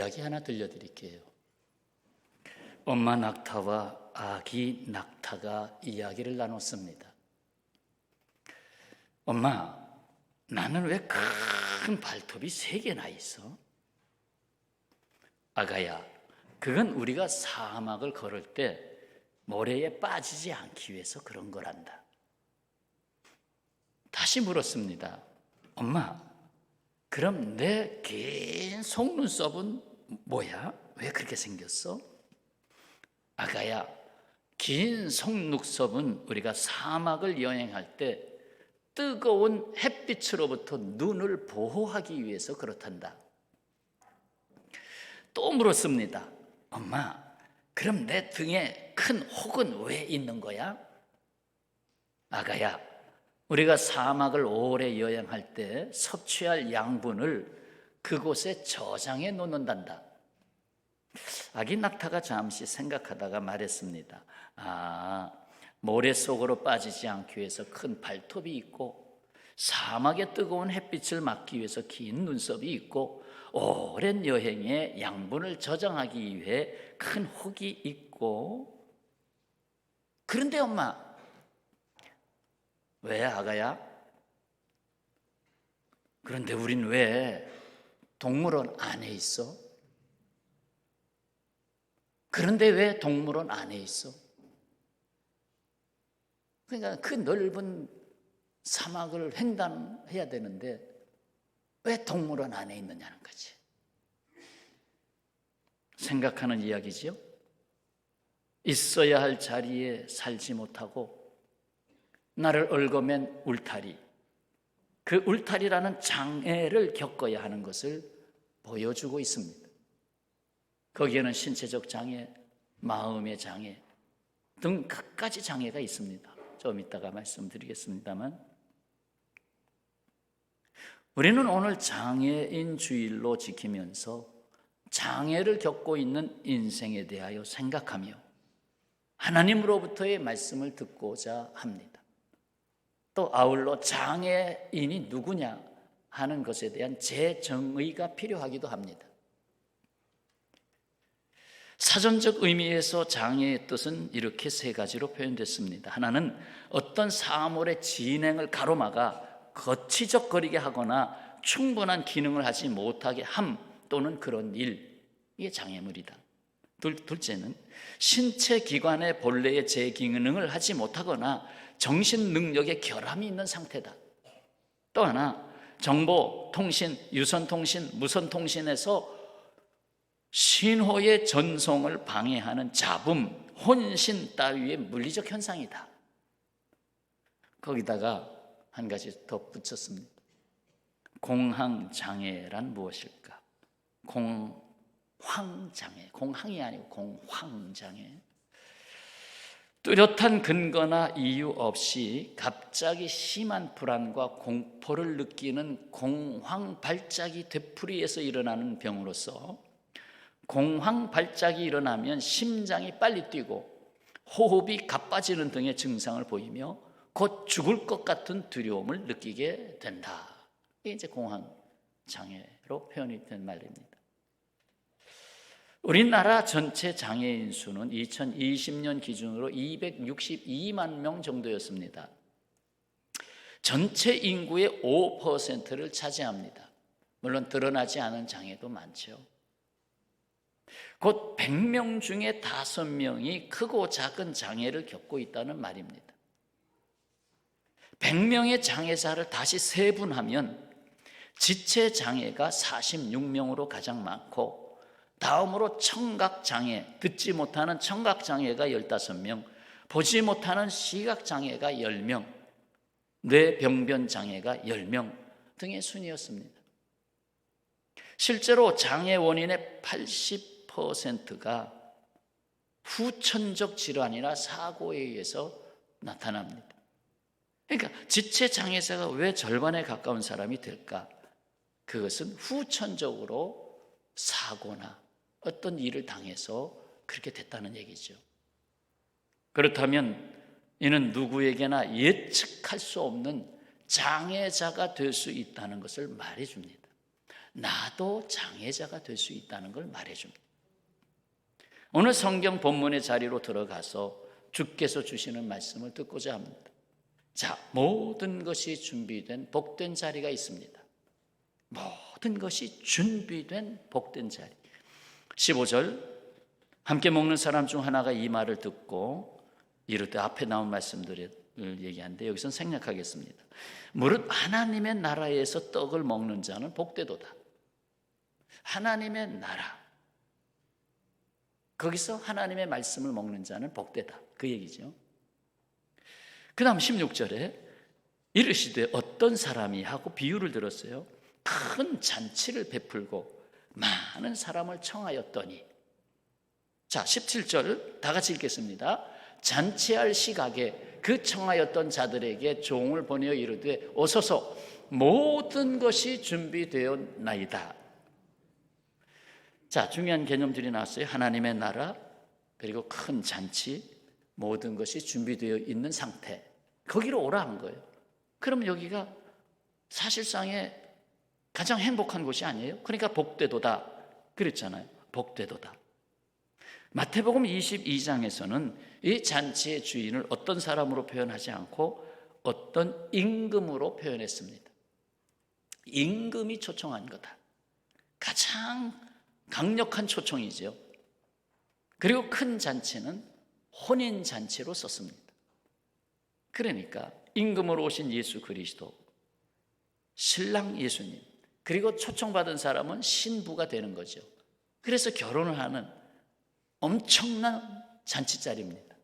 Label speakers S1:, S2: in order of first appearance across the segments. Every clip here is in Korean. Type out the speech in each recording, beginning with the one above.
S1: 이야기 하나 들려드릴게요. 엄마 낙타와 아기 낙타가 이야기를 나눴습니다. 엄마, 나는 왜 큰 발톱이 3개나 있어? 아가야, 그건 우리가 사막을 걸을 때 모래에 빠지지 않기 위해서 그런 거란다. 다시 물었습니다. 엄마, 그럼 내 긴 속눈썹은 뭐야? 왜 그렇게 생겼어? 아가야, 긴 속눈썹은 우리가 사막을 여행할 때 뜨거운 햇빛으로부터 눈을 보호하기 위해서 그렇단다. 또 물었습니다. 엄마, 그럼 내 등에 큰 혹은 왜 있는 거야? 아가야, 우리가 사막을 오래 여행할 때 섭취할 양분을 그곳에 저장해 놓는단다. 아기 낙타가 잠시 생각하다가 말했습니다. 모래 속으로 빠지지 않기 위해서 큰 발톱이 있고, 사막의 뜨거운 햇빛을 막기 위해서 긴 눈썹이 있고, 오랜 여행에 양분을 저장하기 위해 큰 혹이 있고. 그런데 엄마, 왜 아가야? 그런데 우린 왜 동물원 안에 있어? 그런데 왜 동물원 안에 있어? 그러니까 그 넓은 사막을 횡단해야 되는데 왜 동물원 안에 있느냐는 거지. 생각하는 이야기지요. 있어야 할 자리에 살지 못하고 나를 얽어맨 울타리, 그 울타리라는 장애를 겪어야 하는 것을 보여주고 있습니다. 거기에는 신체적 장애, 마음의 장애 등 갖가지 장애가 있습니다. 좀 이따가 말씀드리겠습니다만, 우리는 오늘 장애인 주일로 지키면서 장애를 겪고 있는 인생에 대하여 생각하며 하나님으로부터의 말씀을 듣고자 합니다. 또 아울러 장애인이 누구냐 하는 것에 대한 재정의가 필요하기도 합니다. 사전적 의미에서 장애의 뜻은 이렇게 3가지로 표현됐습니다. 하나는 어떤 사물의 진행을 가로막아 거치적거리게 하거나 충분한 기능을 하지 못하게 함 또는 그런 일, 이게 장애물이다. 둘째는 신체 기관의 본래의 제 기능을 하지 못하거나 정신 능력에 결함이 있는 상태다. 또 하나, 정보, 통신, 유선통신, 무선통신에서 신호의 전송을 방해하는 잡음, 혼신 따위의 물리적 현상이다. 거기다가 한 가지 더 붙였습니다. 공황장애란 무엇일까? 공황장애, 공황이 아니고 공황장애. 뚜렷한 근거나 이유 없이 갑자기 심한 불안과 공포를 느끼는 공황 발작이 되풀이해서 일어나는 병으로서, 공황 발작이 일어나면 심장이 빨리 뛰고 호흡이 가빠지는 등의 증상을 보이며 곧 죽을 것 같은 두려움을 느끼게 된다. 이게 이제 공황 장애로 표현이 된 말입니다. 우리나라 전체 장애인 수는 2020년 기준으로 262만 명 정도였습니다. 전체 인구의 5%를 차지합니다. 물론 드러나지 않은 장애도 많죠. 곧 100명 중에 5명이 크고 작은 장애를 겪고 있다는 말입니다. 100명의 장애자를 다시 세분하면 지체장애가 46명으로 가장 많고, 다음으로 청각장애, 듣지 못하는 청각장애가 15명, 보지 못하는 시각장애가 10명, 뇌병변장애가 10명 등의 순이었습니다. 실제로 장애 원인의 80%가 후천적 질환이나 사고에 의해서 나타납니다. 그러니까 지체장애자가 왜 절반에 가까운 사람이 될까? 그것은 후천적으로 사고나 어떤 일을 당해서 그렇게 됐다는 얘기죠. 그렇다면 이는 누구에게나 예측할 수 없는 장애자가 될 수 있다는 것을 말해줍니다. 나도 장애자가 될 수 있다는 걸 말해줍니다. 오늘 성경 본문의 자리로 들어가서 주께서 주시는 말씀을 듣고자 합니다. 자, 모든 것이 준비된 복된 자리가 있습니다. 모든 것이 준비된 복된 자리. 15절, 함께 먹는 사람 중 하나가 이 말을 듣고 이르되, 앞에 나온 말씀들을 얘기하는데 여기서 생략하겠습니다. 무릇 하나님의 나라에서 떡을 먹는 자는 복되도다. 하나님의 나라, 거기서 하나님의 말씀을 먹는 자는 복되다, 그 얘기죠. 그 다음 16절에 이르시되 어떤 사람이 하고 비유를 들었어요. 큰 잔치를 베풀고 많은 사람을 청하였더니, 자 17절 다 같이 읽겠습니다. 잔치할 시각에 그 청하였던 자들에게 종을 보내어 이르되 오소서, 모든 것이 준비되었나이다. 자, 중요한 개념들이 나왔어요. 하나님의 나라, 그리고 큰 잔치, 모든 것이 준비되어 있는 상태, 거기로 오라 한 거예요. 그럼 여기가 사실상의 가장 행복한 곳이 아니에요? 그러니까 복되도다 그랬잖아요. 복되도다. 마태복음 22장에서는 이 잔치의 주인을 어떤 사람으로 표현하지 않고 어떤 임금으로 표현했습니다. 임금이 초청한 거다. 가장 강력한 초청이죠. 그리고 큰 잔치는 혼인잔치로 썼습니다. 그러니까 임금으로 오신 예수 그리스도, 신랑 예수님, 그리고 초청받은 사람은 신부가 되는 거죠. 그래서 결혼을 하는 엄청난 잔치자리입니다.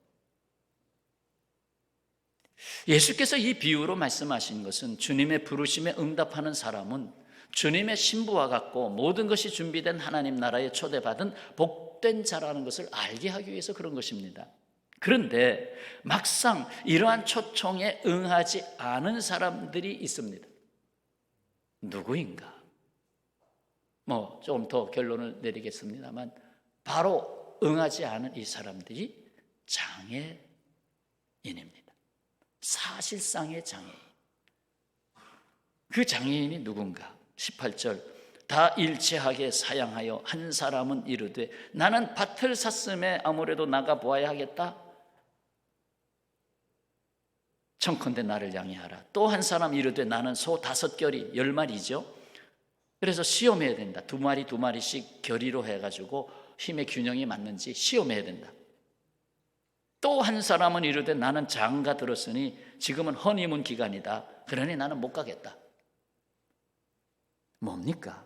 S1: 예수께서 이 비유로 말씀하신 것은 주님의 부르심에 응답하는 사람은 주님의 신부와 같고 모든 것이 준비된 하나님 나라에 초대받은 복된 자라는 것을 알게 하기 위해서 그런 것입니다. 그런데 막상 이러한 초청에 응하지 않은 사람들이 있습니다. 누구인가? 좀 더 결론을 내리겠습니다만 바로 응하지 않은 이 사람들이 장애인입니다. 사실상의 장애인. 그 장애인이 누군가? 18절, 다 일체하게 사양하여 한 사람은 이르되 나는 밭을 샀음에 아무래도 나가 보아야 하겠다. 청컨대 나를 양해하라. 또 한 사람 이르되 나는 소 5결이 10마리죠. 그래서 시험해야 된다. 2마리 2마리씩 결의로 해가지고 힘의 균형이 맞는지 시험해야 된다. 또 한 사람은 이르되 나는 장가 들었으니 지금은 허니문 기간이다. 그러니 나는 못 가겠다. 뭡니까?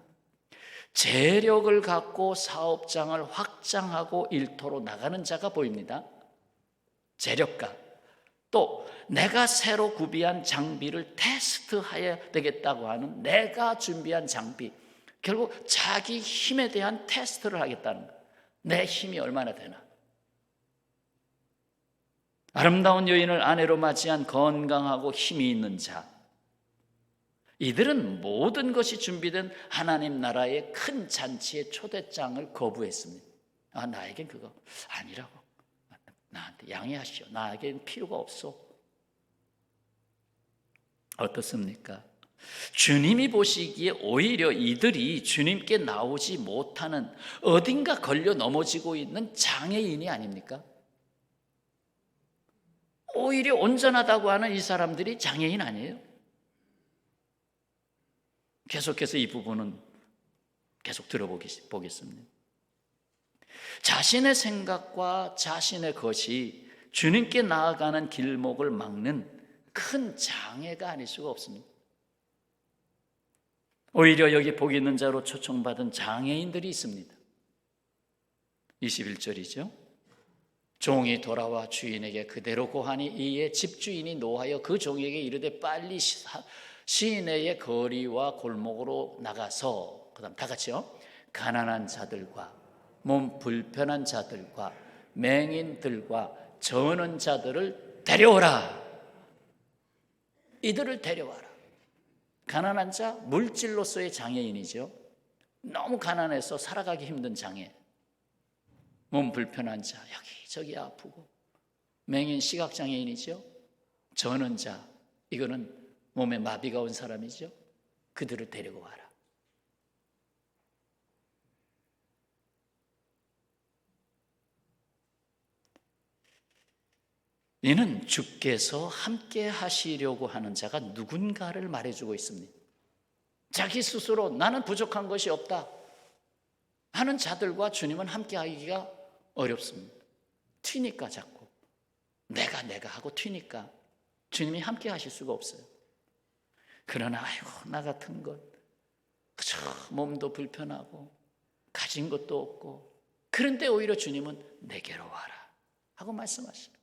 S1: 재력을 갖고 사업장을 확장하고 일터로 나가는 자가 보입니다. 재력가. 또 내가 새로 구비한 장비를 테스트해야 되겠다고 하는 내가 준비한 장비, 결국 자기 힘에 대한 테스트를 하겠다는 거예요. 내 힘이 얼마나 되나. 아름다운 여인을 아내로 맞이한 건강하고 힘이 있는 자, 이들은 모든 것이 준비된 하나님 나라의 큰 잔치의 초대장을 거부했습니다. 나에겐 그거 아니라고. 나한테 양해하시오. 나에겐 필요가 없어. 어떻습니까? 주님이 보시기에 오히려 이들이 주님께 나오지 못하는 어딘가 걸려 넘어지고 있는 장애인이 아닙니까? 오히려 온전하다고 하는 이 사람들이 장애인 아니에요? 계속해서 이 부분은 계속 들어보겠습니다. 자신의 생각과 자신의 것이 주님께 나아가는 길목을 막는 큰 장애가 아닐 수가 없습니다. 오히려 여기 복 있는 자로 초청받은 장애인들이 있습니다. 21절이죠. 종이 돌아와 주인에게 그대로 고하니 이에 집주인이 노하여 그 종에게 이르되 빨리 시내의 거리와 골목으로 나가서, 그 다음 다 같이요, 가난한 자들과 몸 불편한 자들과 맹인들과 저는 자들을 데려오라. 이들을 데려와라. 가난한 자, 물질로서의 장애인이죠. 너무 가난해서 살아가기 힘든 장애. 몸 불편한 자, 여기저기 아프고. 맹인, 시각장애인이죠. 저는 자, 이거는 몸에 마비가 온 사람이죠. 그들을 데리고 와라. 이는 주께서 함께 하시려고 하는 자가 누군가를 말해주고 있습니다. 자기 스스로 나는 부족한 것이 없다 하는 자들과 주님은 함께 하기가 어렵습니다. 튀니까 자꾸 내가 하고 튀니까 주님이 함께 하실 수가 없어요. 그러나 아이고 나 같은 것 그저 몸도 불편하고 가진 것도 없고 그런데 오히려 주님은 내게로 와라 하고 말씀하시는 거예요.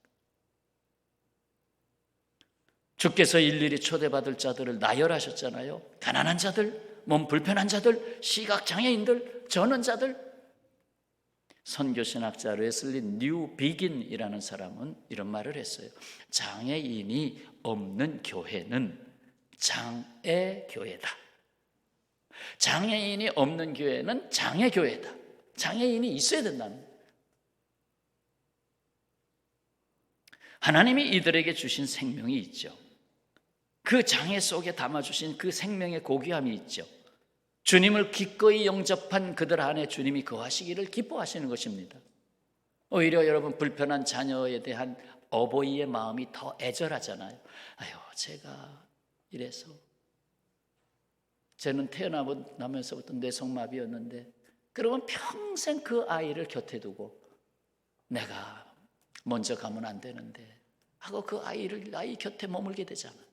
S1: 주께서 일일이 초대받을 자들을 나열하셨잖아요. 가난한 자들, 몸 불편한 자들, 시각장애인들, 전원자들. 선교신학자 레슬리 뉴비긴이라는 사람은 이런 말을 했어요. 장애인이 없는 교회는 장애교회다. 장애인이 없는 교회는 장애교회다. 장애인이 있어야 된다는 거예요. 하나님이 이들에게 주신 생명이 있죠. 그 장애 속에 담아주신 그 생명의 고귀함이 있죠. 주님을 기꺼이 영접한 그들 안에 주님이 거하시기를 기뻐하시는 것입니다. 오히려 여러분 불편한 자녀에 대한 어버이의 마음이 더 애절하잖아요. 아유 제가 이래서 저는 태어나면서부터 뇌성마비였는데 그러면 평생 그 아이를 곁에 두고 내가 먼저 가면 안 되는데 하고 그 아이 곁에 머물게 되잖아요.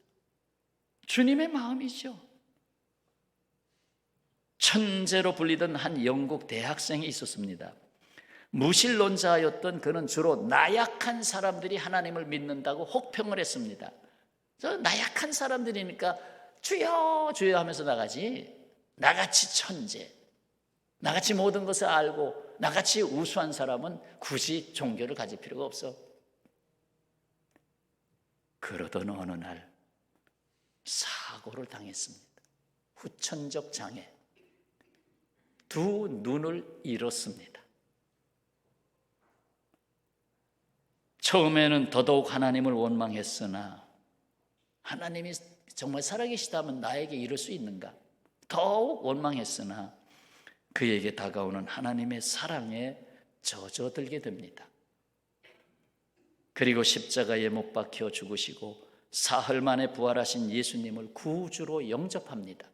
S1: 주님의 마음이죠. 천재로 불리던 한 영국 대학생이 있었습니다. 무신론자였던 그는 주로 나약한 사람들이 하나님을 믿는다고 혹평을 했습니다. 저 나약한 사람들이니까 주여 주여 하면서 나가지 나같이 천재, 나같이 모든 것을 알고 나같이 우수한 사람은 굳이 종교를 가질 필요가 없어. 그러던 어느 날 사고를 당했습니다. 후천적 장애, 두 눈을 잃었습니다. 처음에는 더더욱 하나님을 원망했으나 하나님이 정말 살아계시다면 나에게 이럴 수 있는가? 더욱 원망했으나 그에게 다가오는 하나님의 사랑에 젖어들게 됩니다. 그리고 십자가에 못 박혀 죽으시고 사흘 만에 부활하신 예수님을 구주로 영접합니다.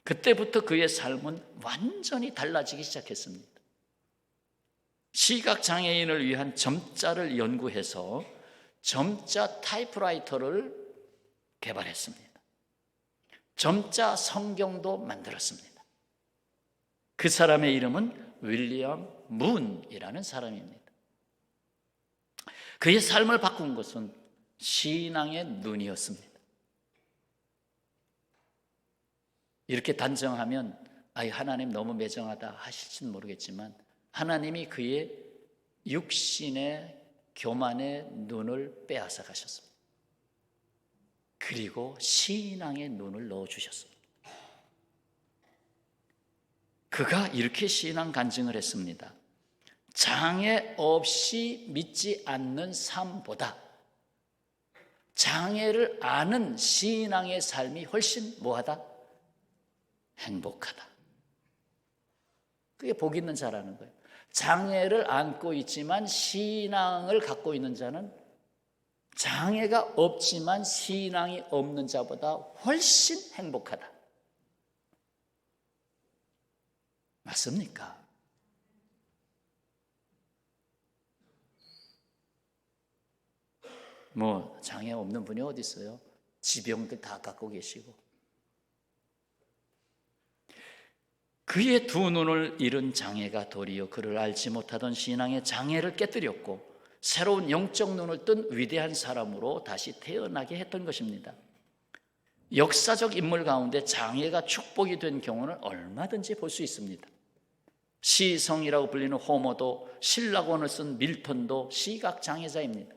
S1: 그때부터 그의 삶은 완전히 달라지기 시작했습니다. 시각장애인을 위한 점자를 연구해서 점자 타이프라이터를 개발했습니다. 점자 성경도 만들었습니다. 그 사람의 이름은 윌리엄 문이라는 사람입니다. 그의 삶을 바꾼 것은 신앙의 눈이었습니다. 이렇게 단정하면 하나님 너무 매정하다 하실지는 모르겠지만 하나님이 그의 육신의 교만의 눈을 빼앗아 가셨습니다. 그리고 신앙의 눈을 넣어주셨습니다. 그가 이렇게 신앙 간증을 했습니다. 장애 없이 믿지 않는 삶보다 장애를 아는 신앙의 삶이 훨씬 뭐하다? 행복하다. 그게 복 있는 자라는 거예요. 장애를 안고 있지만 신앙을 갖고 있는 자는 장애가 없지만 신앙이 없는 자보다 훨씬 행복하다. 맞습니까? 장애 없는 분이 어디 있어요? 지병들 다 갖고 계시고. 그의 두 눈을 잃은 장애가 도리어 그를 알지 못하던 신앙의 장애를 깨뜨렸고 새로운 영적 눈을 뜬 위대한 사람으로 다시 태어나게 했던 것입니다. 역사적 인물 가운데 장애가 축복이 된 경우는 얼마든지 볼 수 있습니다. 시성이라고 불리는 호머도 신라권을 쓴 밀턴도 시각장애자입니다.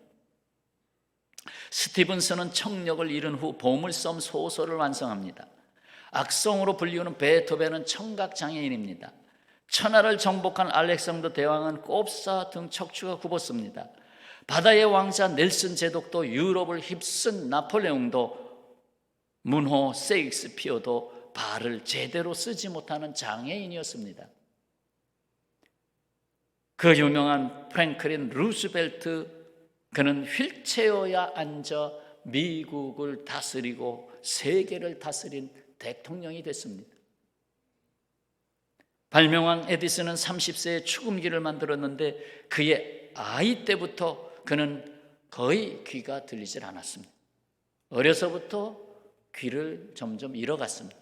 S1: 스티븐슨은 청력을 잃은 후 보물섬 소설을 완성합니다. 악성으로 불리우는 베토벤은 청각장애인입니다. 천하를 정복한 알렉산더 대왕은 꼽사 등 척추가 굽었습니다. 바다의 왕자 넬슨 제독도 유럽을 휩쓴 나폴레옹도 문호 세익스피어도 발을 제대로 쓰지 못하는 장애인이었습니다. 그 유명한 프랭클린 루스벨트가 그는 휠체어에 앉아 미국을 다스리고 세계를 다스린 대통령이 됐습니다. 발명왕 에디슨은 30세에 축음기를 만들었는데 그의 아이 때부터 그는 거의 귀가 들리질 않았습니다. 어려서부터 귀를 점점 잃어갔습니다.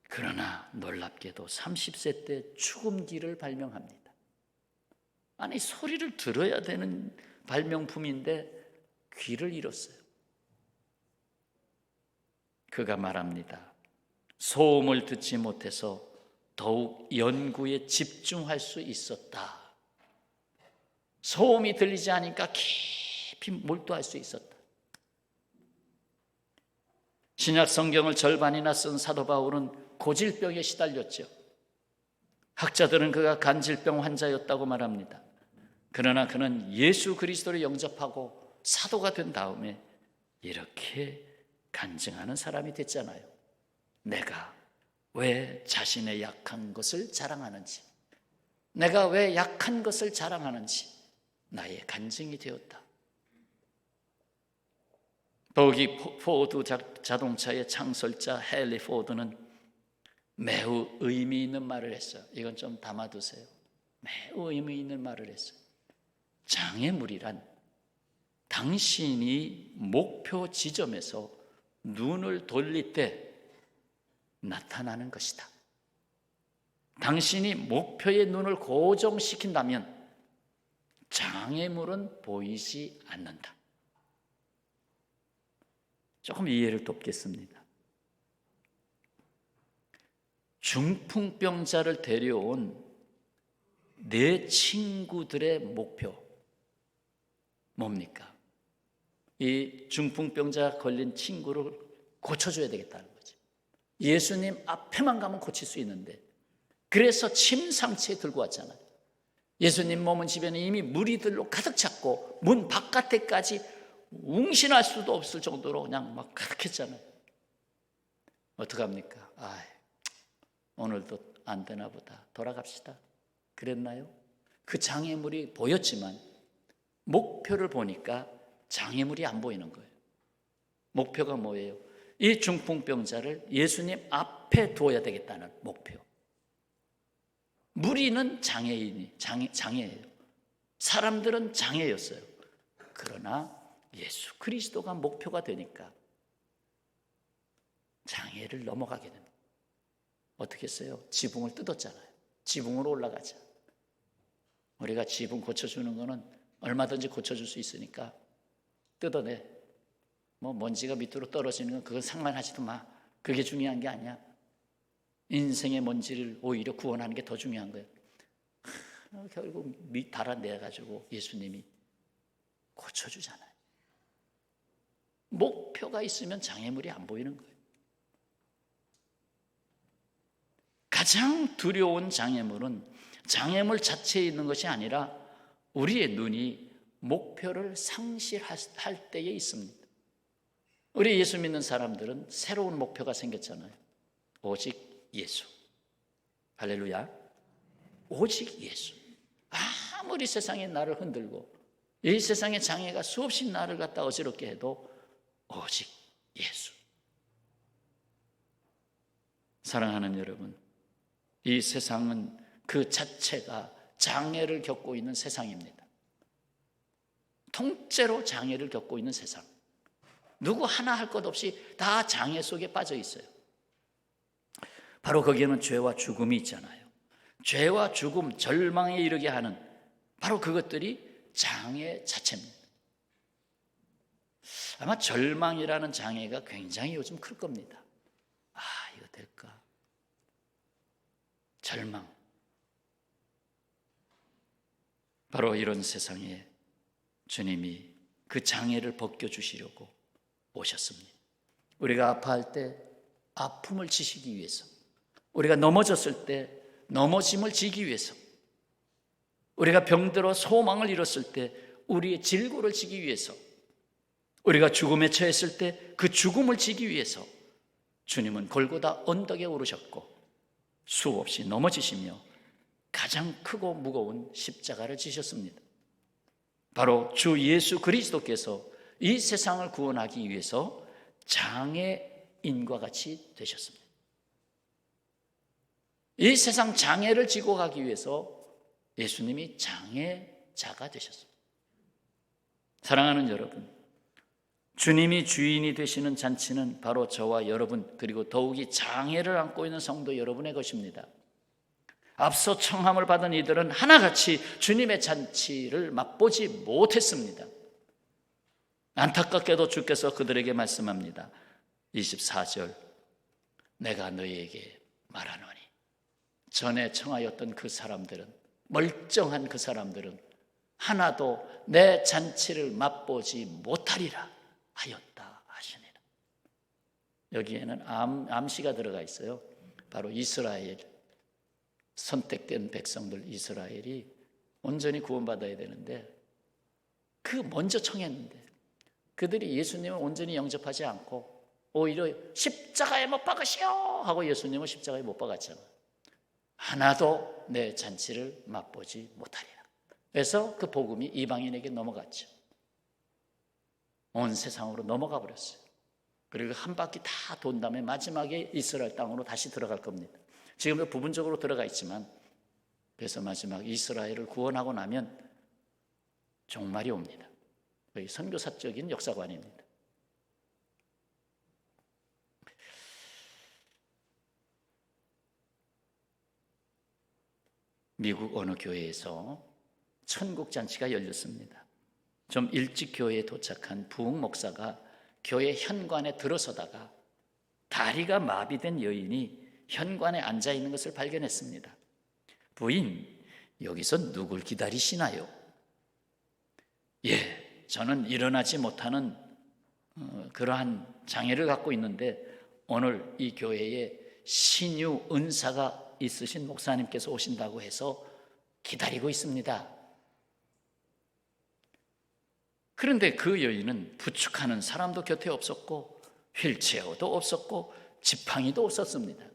S1: 그러나 놀랍게도 30세 때 축음기를 발명합니다. 아니, 소리를 들어야 되는 발명품인데 귀를 잃었어요. 그가 말합니다. 소음을 듣지 못해서 더욱 연구에 집중할 수 있었다. 소음이 들리지 않으니까 깊이 몰두할 수 있었다. 신약 성경을 절반이나 쓴 사도 바울은 고질병에 시달렸죠. 학자들은 그가 간질병 환자였다고 말합니다. 그러나 그는 예수 그리스도를 영접하고 사도가 된 다음에 이렇게 간증하는 사람이 됐잖아요. 내가 왜 자신의 약한 것을 자랑하는지, 내가 왜 약한 것을 자랑하는지 나의 간증이 되었다. 더욱이 포드 자동차의 창설자 헨리 포드는 매우 의미 있는 말을 했어요. 이건 좀 담아두세요. 매우 의미 있는 말을 했어요. 장애물이란 당신이 목표 지점에서 눈을 돌릴 때 나타나는 것이다. 당신이 목표의 눈을 고정시킨다면 장애물은 보이지 않는다. 조금 이해를 돕겠습니다. 중풍병자를 데려온 내 친구들의 목표 뭡니까? 이 중풍병자 걸린 친구를 고쳐줘야 되겠다는 거지. 예수님 앞에만 가면 고칠 수 있는데, 그래서 침상치에 들고 왔잖아요. 예수님 몸은 집에는 이미 무리들로 가득 찼고 문 바깥에까지 웅신할 수도 없을 정도로 그냥 막 가득했잖아요. 어떡합니까? 오늘도 안 되나 보다, 돌아갑시다, 그랬나요? 그 장애물이 보였지만 목표를 보니까 장애물이 안 보이는 거예요. 목표가 뭐예요? 이 중풍병자를 예수님 앞에 두어야 되겠다는 목표. 무리는 장애예요. 사람들은 장애였어요. 그러나 예수 그리스도가 목표가 되니까 장애를 넘어가게 됩니다. 어떻게 했어요? 지붕을 뜯었잖아요. 지붕으로 올라가자. 우리가 지붕 고쳐주는 거는 얼마든지 고쳐줄 수 있으니까 뜯어내. 먼지가 밑으로 떨어지는 건 그건 상관하지도 마. 그게 중요한 게 아니야. 인생의 먼지를 오히려 구원하는 게 더 중요한 거예요. 결국 달아내가지고 예수님이 고쳐주잖아요. 목표가 있으면 장애물이 안 보이는 거예요. 가장 두려운 장애물은 장애물 자체에 있는 것이 아니라 우리의 눈이 목표를 상실할 때에 있습니다. 우리 예수 믿는 사람들은 새로운 목표가 생겼잖아요. 오직 예수. 할렐루야. 오직 예수. 아무리 세상에 나를 흔들고 이 세상의 장애가 수없이 나를 갖다 어지럽게 해도 오직 예수. 사랑하는 여러분, 이 세상은 그 자체가 장애를 겪고 있는 세상입니다. 통째로 장애를 겪고 있는 세상. 누구 하나 할 것 없이 다 장애 속에 빠져 있어요. 바로 거기에는 죄와 죽음이 있잖아요. 죄와 죽음, 절망에 이르게 하는 바로 그것들이 장애 자체입니다. 아마 절망이라는 장애가 굉장히 요즘 클 겁니다. 이거 될까? 절망. 바로 이런 세상에 주님이 그 장애를 벗겨주시려고 오셨습니다. 우리가 아파할 때 아픔을 지시기 위해서, 우리가 넘어졌을 때 넘어짐을 지기 위해서, 우리가 병들어 소망을 잃었을 때 우리의 질고를 지기 위해서, 우리가 죽음에 처했을 때 그 죽음을 지기 위해서 주님은 골고다 언덕에 오르셨고 수없이 넘어지시며 가장 크고 무거운 십자가를 지셨습니다. 바로 주 예수 그리스도께서 이 세상을 구원하기 위해서 장애인과 같이 되셨습니다. 이 세상 장애를 지고 가기 위해서 예수님이 장애자가 되셨습니다. 사랑하는 여러분, 주님이 주인이 되시는 잔치는 바로 저와 여러분, 그리고 더욱이 장애를 안고 있는 성도 여러분의 것입니다. 앞서 청함을 받은 이들은 하나같이 주님의 잔치를 맛보지 못했습니다. 안타깝게도 주께서 그들에게 말씀합니다. 24절, 내가 너희에게 말하노니 전에 청하였던 그 사람들은, 멀쩡한 그 사람들은 하나도 내 잔치를 맛보지 못하리라 하였다 하시니라. 여기에는 암시가 들어가 있어요. 바로 이스라엘, 선택된 백성들 이스라엘이 온전히 구원받아야 되는데 그 먼저 청했는데 그들이 예수님을 온전히 영접하지 않고 오히려 십자가에 못 박으시오 하고 예수님을 십자가에 못 박았잖아요. 하나도 내 잔치를 맛보지 못하리라. 그래서 그 복음이 이방인에게 넘어갔죠. 온 세상으로 넘어가 버렸어요. 그리고 한 바퀴 다 돈 다음에 마지막에 이스라엘 땅으로 다시 들어갈 겁니다. 지금도 부분적으로 들어가 있지만, 그래서 마지막 이스라엘을 구원하고 나면 종말이 옵니다. 거의 선교사적인 역사관입니다. 미국 어느 교회에서 천국잔치가 열렸습니다. 좀 일찍 교회에 도착한 부흥 목사가 교회 현관에 들어서다가 다리가 마비된 여인이 현관에 앉아 있는 것을 발견했습니다. 부인, 여기서 누굴 기다리시나요? 예, 저는 일어나지 못하는 그러한 장애를 갖고 있는데 오늘 이 교회에 신유 은사가 있으신 목사님께서 오신다고 해서 기다리고 있습니다. 그런데 그 여인은 부축하는 사람도 곁에 없었고 휠체어도 없었고 지팡이도 없었습니다.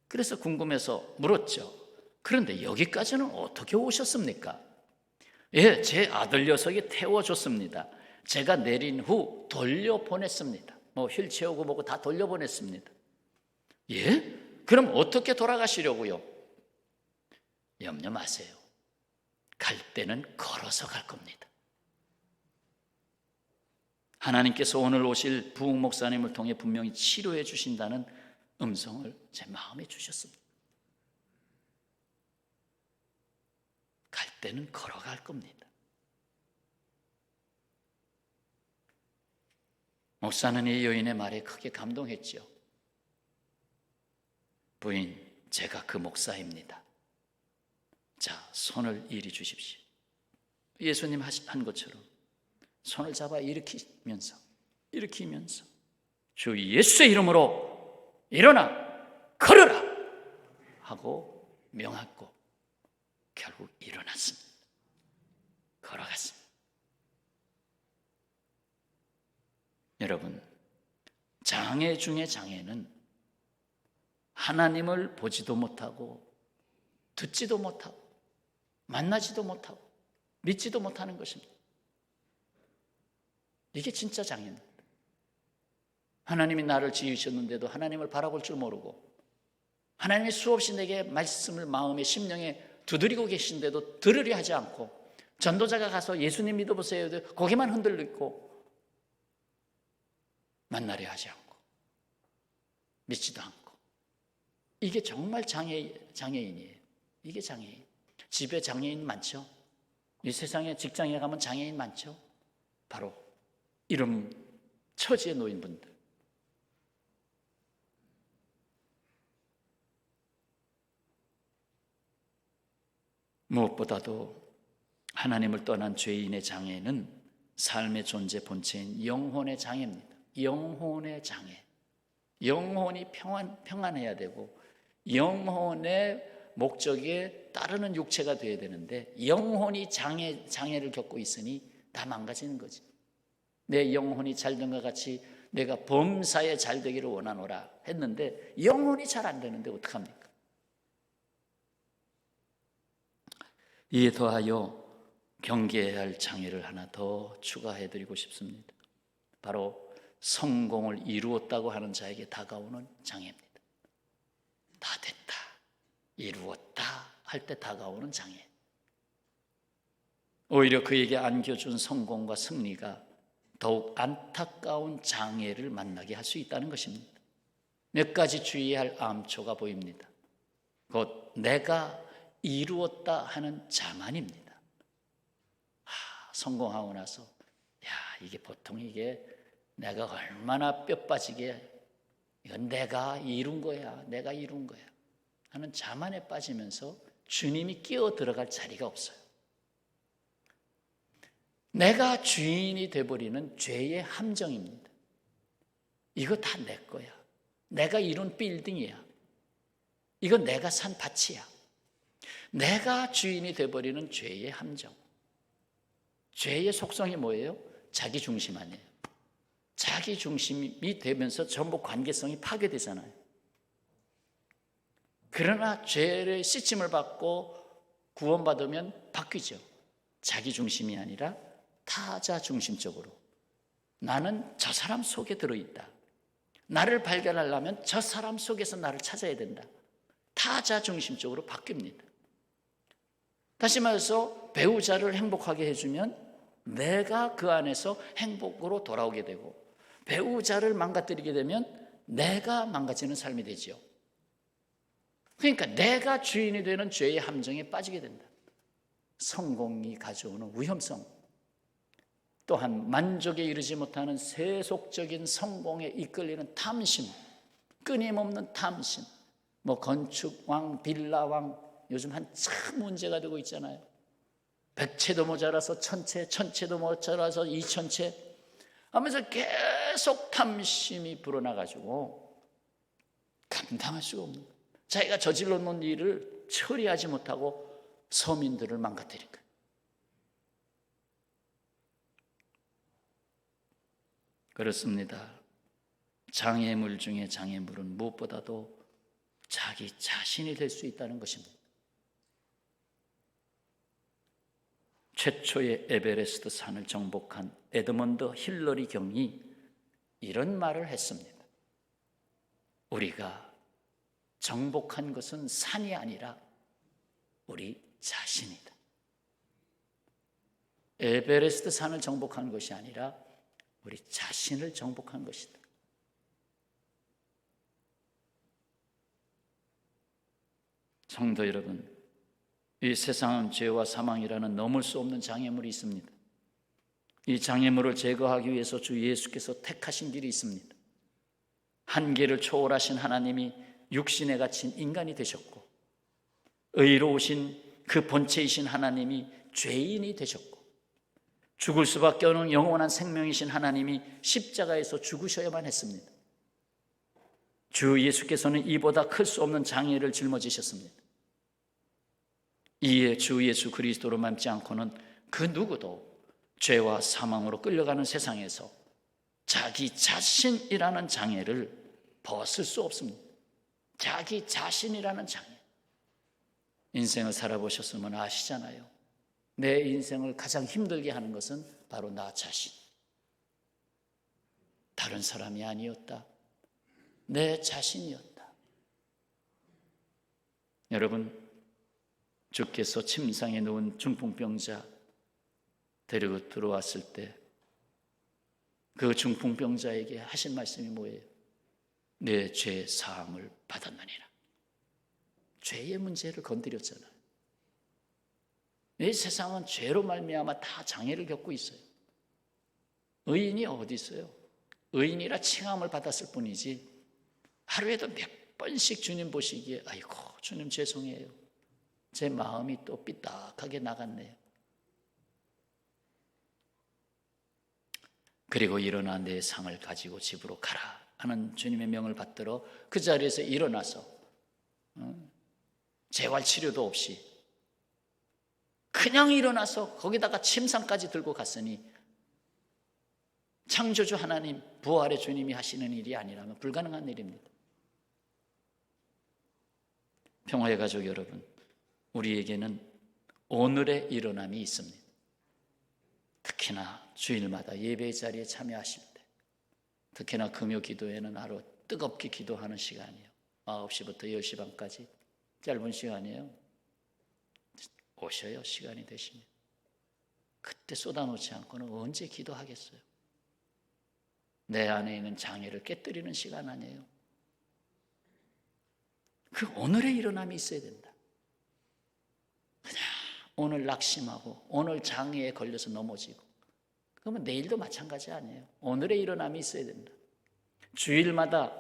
S1: 그래서 궁금해서 물었죠. 그런데 여기까지는 어떻게 오셨습니까? 예, 제 아들 녀석이 태워줬습니다. 제가 내린 후 돌려보냈습니다. 휠체어고 뭐고 다 돌려보냈습니다. 예? 그럼 어떻게 돌아가시려고요? 염려 마세요. 갈 때는 걸어서 갈 겁니다. 하나님께서 오늘 오실 부흥 목사님을 통해 분명히 치료해 주신다는 음성을 제 마음에 주셨습니다. 갈 때는 걸어갈 겁니다. 목사는 이 여인의 말에 크게 감동했죠. 부인, 제가 그 목사입니다. 자, 손을 이리 주십시오. 예수님 한 것처럼 손을 잡아 일으키면서 주 예수의 이름으로 일어나 걸어라 하고 명하고 결국 일어났습니다. 걸어갔습니다. 여러분, 장애 중의 장애는 하나님을 보지도 못하고 듣지도 못하고 만나지도 못하고 믿지도 못하는 것입니다. 이게 진짜 장애입니다. 하나님이 나를 지으셨는데도 하나님을 바라볼 줄 모르고 하나님이 수없이 내게 말씀을 마음에 심령에 두드리고 계신데도 들으려 하지 않고 전도자가 가서 예수님 믿어보세요 고개만 흔들리고 만나려 하지 않고 믿지도 않고 이게 정말 장애인이에요. 이게 장애인. 집에 장애인 많죠? 이 세상에 직장에 가면 장애인 많죠? 바로 이런 처지에 놓인 분들. 무엇보다도 하나님을 떠난 죄인의 장애는 삶의 존재 본체인 영혼의 장애입니다. 영혼의 장애. 영혼이 평안해야 되고 영혼의 목적에 따르는 육체가 되어야 되는데 영혼이 장애를 겪고 있으니 다 망가지는 거지. 내 영혼이 잘된 것 같이 내가 범사에 잘 되기를 원하노라 했는데 영혼이 잘 안 되는데 어떡합니까? 이에 더하여 경계해야 할 장애를 하나 더 추가해 드리고 싶습니다. 바로 성공을 이루었다고 하는 자에게 다가오는 장애입니다. 다 됐다, 이루었다 할 때 다가오는 장애. 오히려 그에게 안겨준 성공과 승리가 더욱 안타까운 장애를 만나게 할 수 있다는 것입니다. 몇 가지 주의해야 할 암초가 보입니다. 곧 내가 이루었다 하는 자만입니다. 성공하고 나서 이게 보통 이게 내가 얼마나 뼈 빠지게 이건 내가 이룬 거야, 내가 이룬 거야 하는 자만에 빠지면서 주님이 끼어 들어갈 자리가 없어요. 내가 주인이 돼버리는 죄의 함정입니다. 이거 다 내 거야. 내가 이룬 빌딩이야. 이거 내가 산 밭이야. 내가 주인이 돼버리는 죄의 함정. 죄의 속성이 뭐예요? 자기 중심 아니에요. 자기 중심이 되면서 전부 관계성이 파괴되잖아요. 그러나 죄의 씻임을 받고 구원받으면 바뀌죠. 자기 중심이 아니라 타자 중심적으로. 나는 저 사람 속에 들어있다. 나를 발견하려면 저 사람 속에서 나를 찾아야 된다. 타자 중심적으로 바뀝니다. 다시 말해서 배우자를 행복하게 해주면 내가 그 안에서 행복으로 돌아오게 되고, 배우자를 망가뜨리게 되면 내가 망가지는 삶이 되죠. 그러니까 내가 주인이 되는 죄의 함정에 빠지게 된다. 성공이 가져오는 위험성, 또한 만족에 이르지 못하는 세속적인 성공에 이끌리는 탐심, 끊임없는 탐심, 건축왕, 빌라왕 요즘 한참 문제가 되고 있잖아요. 100채도 모자라서 1000채, 1000채도 모자라서 2000채 하면서 계속 탐심이 불어나가지고 감당할 수가 없는 거예요. 자기가 저질러 놓은 일을 처리하지 못하고 서민들을 망가뜨린 거예요. 그렇습니다. 장애물 중에 장애물은 무엇보다도 자기 자신이 될 수 있다는 것입니다. 최초의 에베레스트 산을 정복한 에드먼드 힐러리 경이 이런 말을 했습니다. 우리가 정복한 것은 산이 아니라 우리 자신이다. 에베레스트 산을 정복한 것이 아니라 우리 자신을 정복한 것이다. 성도 여러분, 이 세상은 죄와 사망이라는 넘을 수 없는 장애물이 있습니다. 이 장애물을 제거하기 위해서 주 예수께서 택하신 길이 있습니다. 한계를 초월하신 하나님이 육신에 갇힌 인간이 되셨고, 의로우신 그 본체이신 하나님이 죄인이 되셨고, 죽을 수밖에 없는 영원한 생명이신 하나님이 십자가에서 죽으셔야만 했습니다. 주 예수께서는 이보다 클 수 없는 장애를 짊어지셨습니다. 이에 주 예수 그리스도로 맘지 않고는 그 누구도 죄와 사망으로 끌려가는 세상에서 자기 자신이라는 장애를 벗을 수 없습니다. 자기 자신이라는 장애. 인생을 살아보셨으면 아시잖아요. 내 인생을 가장 힘들게 하는 것은 바로 나 자신. 다른 사람이 아니었다. 내 자신이었다. 여러분, 주께서 침상에 누운 중풍병자 데리고 들어왔을 때 그 중풍병자에게 하신 말씀이 뭐예요? 내 죄 사함을 받았느니라. 죄의 문제를 건드렸잖아요. 이 세상은 죄로 말미암아 다 장애를 겪고 있어요. 의인이 어디 있어요? 의인이라 칭함을 받았을 뿐이지 하루에도 몇 번씩 주님 보시기에 아이고 주님 죄송해요. 제 마음이 또 삐딱하게 나갔네요. 그리고 일어나 내 상을 가지고 집으로 가라 하는 주님의 명을 받들어 그 자리에서 일어나서 재활치료도 없이 그냥 일어나서 거기다가 침상까지 들고 갔으니 창조주 하나님, 부활의 주님이 하시는 일이 아니라면 불가능한 일입니다. 평화의 가족 여러분, 우리에게는 오늘의 일어남이 있습니다. 특히나 주일마다 예배 자리에 참여하실 때, 특히나 금요 기도회는 하루 뜨겁게 기도하는 시간이에요. 9시부터 10시 반까지 짧은 시간이에요. 오셔요, 시간이 되시면. 그때 쏟아놓지 않고는 언제 기도하겠어요? 내 안에 있는 장애를 깨뜨리는 시간 아니에요. 그 오늘의 일어남이 있어야 된다. 그냥 오늘 낙심하고 오늘 장애에 걸려서 넘어지고, 그러면 내일도 마찬가지 아니에요. 오늘의 일어남이 있어야 된다. 주일마다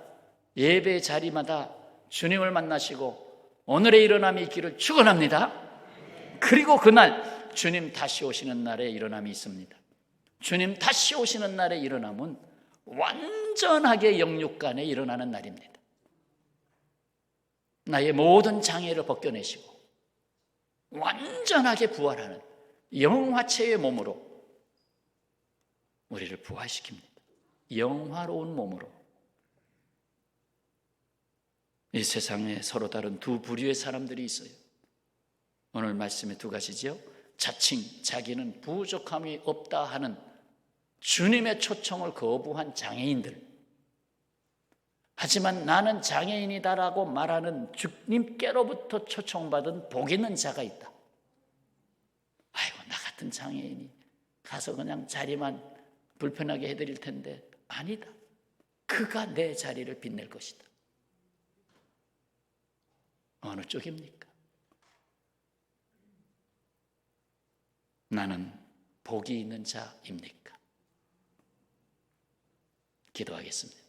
S1: 예배 자리마다 주님을 만나시고 오늘의 일어남이 있기를 축원합니다. 그리고 그날 주님 다시 오시는 날에 일어남이 있습니다. 주님 다시 오시는 날에 일어남은 완전하게 영육간에 일어나는 날입니다. 나의 모든 장애를 벗겨내시고 완전하게 부활하는 영화체의 몸으로 우리를 부활시킵니다. 영화로운 몸으로. 이 세상에 서로 다른 두 부류의 사람들이 있어요. 오늘 말씀의 두 가지죠. 자칭 자기는 부족함이 없다 하는 주님의 초청을 거부한 장애인들, 하지만 나는 장애인이다라고 말하는 주님께로부터 초청받은 복 있는 자가 있다. 아이고, 나 같은 장애인이 가서 그냥 자리만 불편하게 해드릴 텐데, 아니다. 그가 내 자리를 빛낼 것이다. 어느 쪽입니까? 나는 복이 있는 자입니까? 기도하겠습니다.